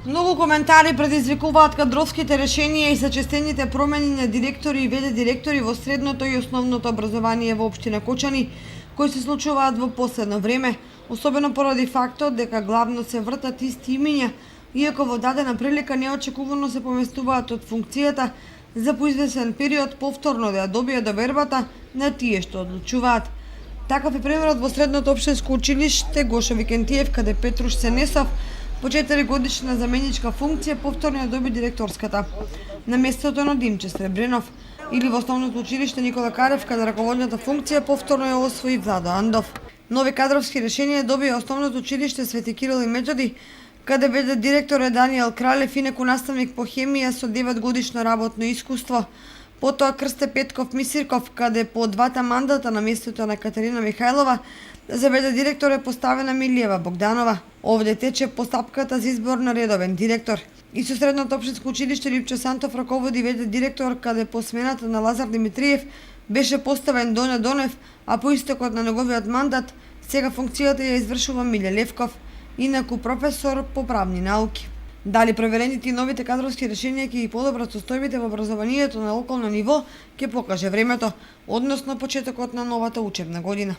Многу коментари предизвикуваат кадровските решенија и сочестените промени на директори и ВД директори во средното и основното образование во општина Кочани, кои се случуваат во последно време, особено поради фактот дека главно се вртат исти имиња, иако во дадена прилика неочекувано се поместуваат од функцијата за поизвесен период повторно да ја добијат довербата на тие што одлучуваат. Таков е примерот во средното општинско училиште Гошо Викентиев, каде Петруш Сенесов по 4 годишна заменичка функција повторно ја доби директорската на местото на Димче Сребренов, или во основното училиште Никола Карев, каде раководната функција повторно ја освои Владо Андов. Нови кадровски решенија добија основното училиште Свети Кирил и Методи, каде ВД директор е Даниел Кралев, инаку наставник по хемија со 9 годишно работно искуство. Потоа Крсте Петков Мисирков, каде по двата мандата на местото на Катерина Михајлова, за ВД директор е поставена Милиева Богданова. Овде тече постапката за избор на редовен директор. И со средното општинско училиште Липчо Сантов раководи ВД директор, каде по смената на Лазар Димитриев беше поставен Доне Донев, а по истекот на неговиот мандат сега функцијата ја извршува Миле Левков, инаку професор по правни науки. Дали проверените и новите кадровски решенија ќе ги подобрат состојбите во образованието на локално ниво, ќе покаже времето, односно почетокот на новата учебна година.